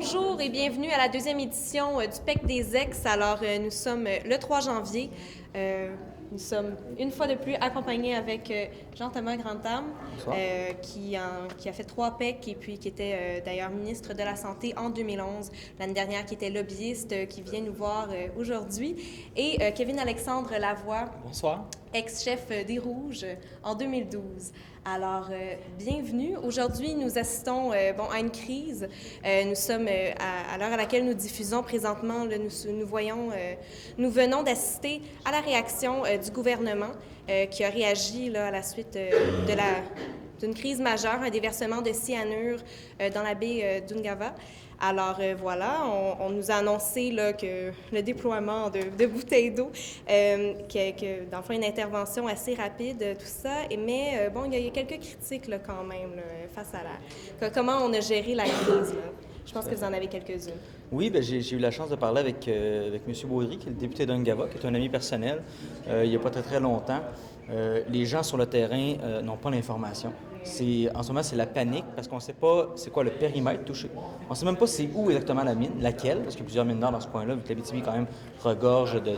Bonjour et bienvenue à la deuxième édition du PEC des Ex. Alors, nous sommes le 3 janvier. Nous sommes une fois de plus accompagnés avec Jean-Thomas Grandtam, qui a fait 3 PEC et puis qui était d'ailleurs ministre de la Santé en 2011, l'année dernière qui était lobbyiste, qui vient nous voir aujourd'hui, et Kevin-Alexandre Lavoie. Bonsoir. Ex-chef des Rouges en 2012. Alors, bienvenue. Aujourd'hui, nous assistons à une crise. Nous sommes, à l'heure à laquelle nous diffusons présentement, là, nous venons d'assister à la réaction du gouvernement qui a réagi là, à la suite d'une crise majeure, un déversement de cyanure dans la baie d'Ungava. Alors voilà, on nous a annoncé là, que le déploiement de bouteilles d'eau, que dans le fond, une intervention assez rapide, tout ça. Mais bon, il y a quelques critiques là, quand même là, face à comment on a géré la crise. Là. Je pense que vous en avez quelques-unes. Oui, bien, j'ai eu la chance de parler avec M. Baudry, qui est le député d'Ungava, qui est un ami personnel, il n'y a pas très, très longtemps. Les gens sur le terrain n'ont pas l'information. En ce moment, c'est la panique parce qu'on ne sait pas c'est quoi le périmètre touché. On ne sait même pas c'est où exactement la mine, laquelle, parce qu'il y a plusieurs mines d'or dans ce coin-là, vu que l'Abitibi, quand même, regorge de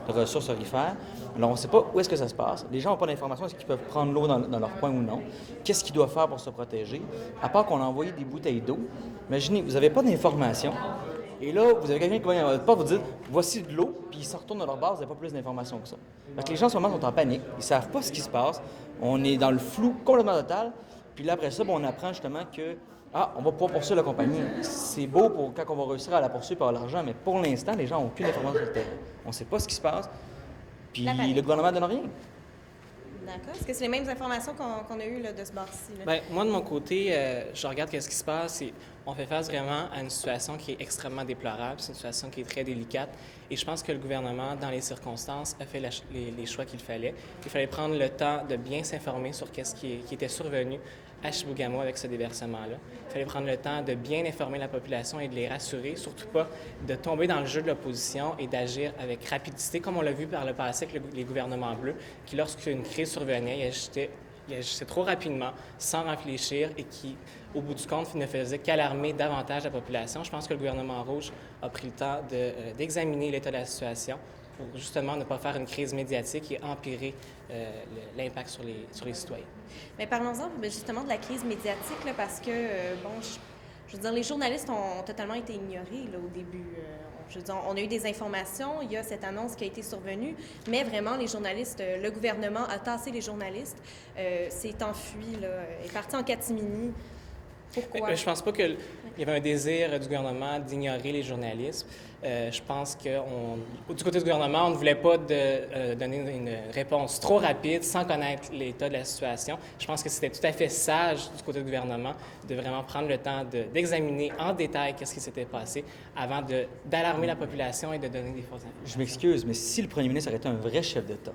ressources aurifères. Alors, on ne sait pas où est-ce que ça se passe. Les gens n'ont pas d'informations, est-ce qu'ils peuvent prendre l'eau dans leur coin ou non. Qu'est-ce qu'ils doivent faire pour se protéger? À part qu'on a envoyé des bouteilles d'eau. Imaginez, vous n'avez pas d'informations. Et là, vous avez quelqu'un qui vient à votre porte vous dire voici de l'eau, puis ils se retournent dans leur base, ils n'ont pas plus d'informations que ça. Donc les gens en ce moment sont en panique, ils ne savent pas ce qui se passe, on est dans le flou complètement total, puis là après ça, on apprend justement que on va pouvoir poursuivre la compagnie. C'est beau pour quand on va réussir à la poursuivre par l'argent, mais pour l'instant, les gens n'ont aucune information sur le terrain. On ne sait pas ce qui se passe, puis le gouvernement ne donne rien. D'accord. Est-ce que c'est les mêmes informations qu'on a eues là, de ce bord-ci? Bien, moi, de mon côté, je regarde ce qui se passe et on fait face vraiment à une situation qui est extrêmement déplorable. C'est une situation qui est très délicate. Et je pense que le gouvernement, dans les circonstances, a fait les choix qu'il fallait. Il fallait prendre le temps de bien s'informer sur ce qui était survenu à Chibougamau avec ce déversement-là. Il fallait prendre le temps de bien informer la population et de les rassurer, surtout pas de tomber dans le jeu de l'opposition et d'agir avec rapidité, comme on l'a vu par le passé avec les gouvernements bleus, qui, lorsqu'une crise survenait, ils agissaient trop rapidement, sans réfléchir et qui, au bout du compte, ne faisaient qu'alarmer davantage la population. Je pense que le gouvernement rouge a pris le temps d'examiner l'état de la situation pour justement ne pas faire une crise médiatique et empirer l'impact sur les citoyens. Mais parlons-en justement de la crise médiatique, là, parce que, je veux dire, les journalistes ont totalement été ignorés là, au début. Je veux dire, on a eu des informations, il y a cette annonce qui a été survenue, mais vraiment, les journalistes, le gouvernement a tassé les journalistes, s'est enfui, là, est parti en catimini. Pourquoi? Je pense pas qu'il y avait un désir du gouvernement d'ignorer les journalistes. Je pense que du côté du gouvernement, on ne voulait pas donner une réponse trop rapide sans connaître l'état de la situation. Je pense que c'était tout à fait sage du côté du gouvernement de vraiment prendre le temps d'examiner en détail ce qui s'était passé avant d'alarmer la population et de donner des fausses informations. Je m'excuse, mais si le premier ministre aurait été un vrai chef d'État,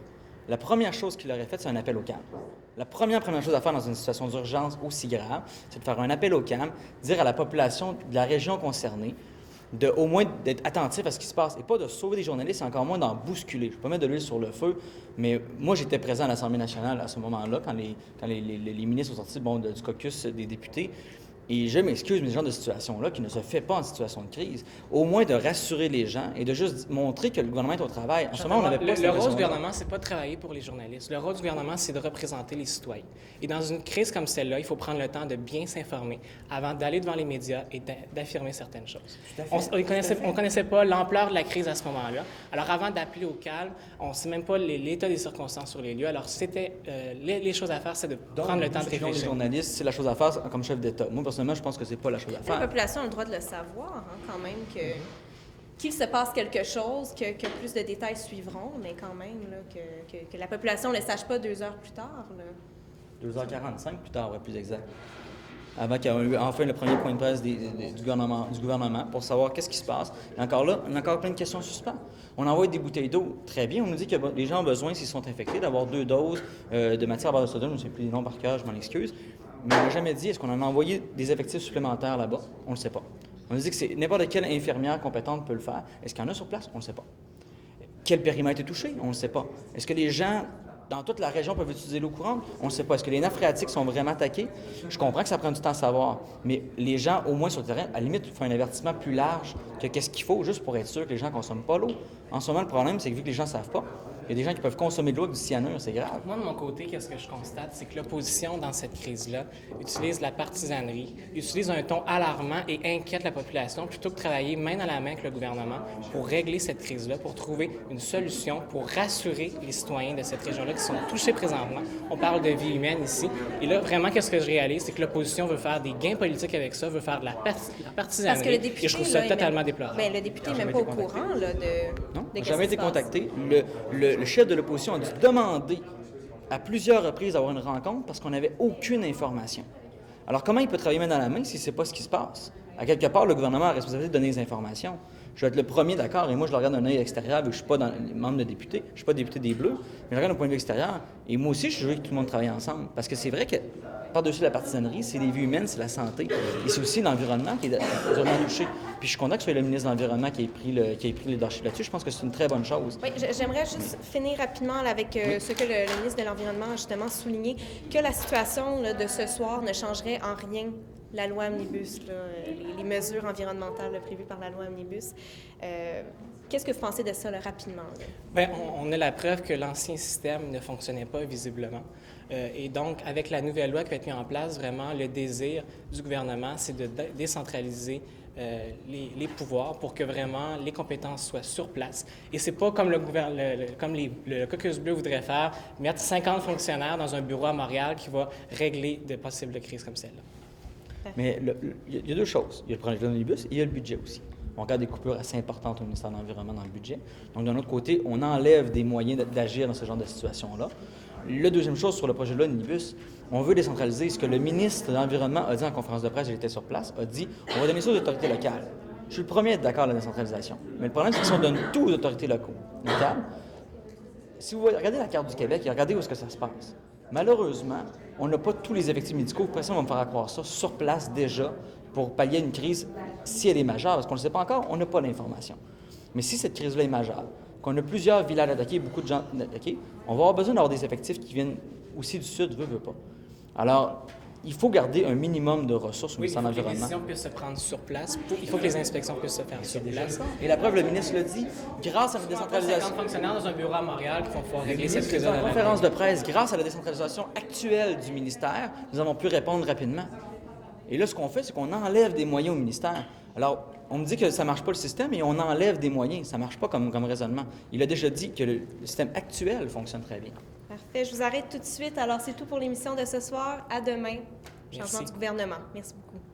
la première chose qu'il aurait faite, c'est un appel au calme. La première chose à faire dans une situation d'urgence aussi grave, c'est de faire un appel au calme, dire à la population de la région concernée au moins d'être attentif à ce qui se passe et pas de sauver des journalistes et encore moins d'en bousculer. Je ne vais pas mettre de l'huile sur le feu, mais moi, j'étais présent à l'Assemblée nationale à ce moment-là, quand les ministres sont sortis du caucus des députés. Et je m'excuse, mais ce genre de situation-là, qui ne se fait pas en situation de crise, au moins de rassurer les gens et de juste montrer que le gouvernement est au travail. En ce moment, on n'avait pas cette Le rôle du raison-là. gouvernement, c'est pas de travailler pour les journalistes. Le rôle du gouvernement, c'est de représenter les citoyens. Et dans une crise comme celle-là, il faut prendre le temps de bien s'informer avant d'aller devant les médias et d'affirmer certaines choses. On ne connaissait pas l'ampleur de la crise à ce moment-là. Alors, avant d'appeler au calme, on ne sait même pas l'état des circonstances sur les lieux. Alors, les choses à faire, c'est de prendre le temps de réfléchir. Les journalistes, c'est la chose à faire comme chef d'État. Moi, personnellement, je pense que c'est pas la chose à faire. La population a le droit de le savoir, hein, quand même, qu'il se passe quelque chose, que plus de détails suivront, mais quand même, là, que la population ne le sache pas 2 heures plus tard. Là. 2h45 plus tard, ouais, plus exact. Avant qu'il y ait eu enfin le premier point de presse du gouvernement pour savoir qu'est-ce qui se passe. Et encore là, on a encore plein de questions en suspens. On envoie des bouteilles d'eau, très bien. On nous dit que les gens ont besoin, s'ils sont infectés, d'avoir 2 doses de matière à base de sodium. Je ne sais plus les noms par cœur, je m'en excuse. Mais on n'a jamais dit, est-ce qu'on en a envoyé des effectifs supplémentaires là-bas? On ne le sait pas. On nous dit que c'est n'importe quelle infirmière compétente peut le faire. Est-ce qu'il y en a sur place? On ne le sait pas. Quel périmètre est touché? On ne le sait pas. Est-ce que les gens dans toute la région peuvent utiliser l'eau courante? On ne sait pas. Est-ce que les nappes phréatiques sont vraiment attaquées? Je comprends que ça prend du temps à savoir, mais les gens, au moins sur le terrain, à la limite, font un avertissement plus large que qu'est-ce qu'il faut, juste pour être sûr que les gens ne consomment pas l'eau. En ce moment, le problème, c'est que vu que les gens ne savent pas, il y a des gens qui peuvent consommer de l'eau avec du cyanure, c'est grave. Moi, de mon côté, qu'est-ce que je constate, c'est que l'opposition dans cette crise-là utilise la partisanerie, utilise un ton alarmant et inquiète la population plutôt que de travailler main dans la main avec le gouvernement pour régler cette crise-là, pour trouver une solution, pour rassurer les citoyens de cette région-là qui sont touchés présentement. On parle de vie humaine ici. Et là, vraiment, qu'est-ce que je réalise, c'est que l'opposition veut faire des gains politiques avec ça, veut faire de la partisanerie. Parce que le député, et je trouve ça là, totalement déplorable. Bien, le député n'est même pas au courant là, Non, de n'a jamais été contacté. Le chef de l'opposition a dû demander à plusieurs reprises d'avoir une rencontre parce qu'on n'avait aucune information. Alors, comment il peut travailler main dans la main s'il ne sait pas ce qui se passe? À quelque part, le gouvernement a la responsabilité de donner des informations. Je vais être le premier d'accord, et moi, je le regarde d'un œil extérieur, vu que je ne suis pas dans les membres de députés, je ne suis pas député des Bleus, mais je regarde d'un point de vue extérieur, et moi aussi, je veux que tout le monde travaille ensemble. Parce que c'est vrai que, par-dessus la partisanerie, c'est les vies humaines, c'est la santé, et c'est aussi l'environnement qui est durement touché. Puis je suis content que ce soit le ministre de l'Environnement qui ait pris le leadership là-dessus. Je pense que c'est une très bonne chose. Oui, j'aimerais juste finir rapidement là, avec ce que le ministre de l'Environnement a justement souligné, que la situation là, de ce soir ne changerait en rien la loi Omnibus, là, les mesures environnementales là, prévues par la loi Omnibus. Qu'est-ce que vous pensez de ça là, rapidement? Là? Bien, on a la preuve que l'ancien système ne fonctionnait pas visiblement. Et donc, avec la nouvelle loi qui va être mise en place, vraiment, le désir du gouvernement, c'est de décentraliser les pouvoirs pour que vraiment les compétences soient sur place. Et c'est pas comme le Caucus bleu voudrait faire, mettre 50 fonctionnaires dans un bureau à Montréal qui va régler de possibles crises comme celle-là. Mais il y a deux choses. Il y a le projet de l'Omnibus et il y a le budget aussi. On regarde des coupures assez importantes au ministère de l'Environnement dans le budget. Donc, d'un autre côté, on enlève des moyens d'agir dans ce genre de situation-là. La deuxième chose sur le projet de loi Omnibus, on veut décentraliser. Ce que le ministre de l'Environnement a dit en conférence de presse, il était sur place, a dit on va donner ça aux autorités locales. Je suis le premier à être d'accord avec la décentralisation. Mais le problème, c'est que si on donne tout aux autorités locales, si vous regardez la carte du Québec et regardez où est-ce que ça se passe, malheureusement, on n'a pas tous les effectifs médicaux. Personne ne va me faire croire ça sur place déjà pour pallier une crise si elle est majeure. Parce qu'on ne le sait pas encore, on n'a pas l'information. Mais si cette crise-là est majeure, qu'on a plusieurs villages attaqués, beaucoup de gens attaqués, on va avoir besoin d'avoir des effectifs qui viennent aussi du Sud, veut pas. Alors, il faut garder un minimum de ressources au ministère de l'Environnement. Il faut que les décisions puissent se prendre sur place. Il faut que les inspections puissent se faire sur place. Et la preuve, le ministre l'a dit, grâce à la décentralisation... 50 fonctionnaires dans un bureau à Montréal qui vont pouvoir régler cette crise. En conférence de presse, grâce à la décentralisation actuelle du ministère, nous avons pu répondre rapidement. Et là, ce qu'on fait, c'est qu'on enlève des moyens au ministère. Alors, on me dit que ça ne marche pas le système et on enlève des moyens. Ça ne marche pas comme raisonnement. Il a déjà dit que le système actuel fonctionne très bien. Parfait. Je vous arrête tout de suite. Alors, c'est tout pour l'émission de ce soir. À demain. Changement Merci. du gouvernement. Merci beaucoup.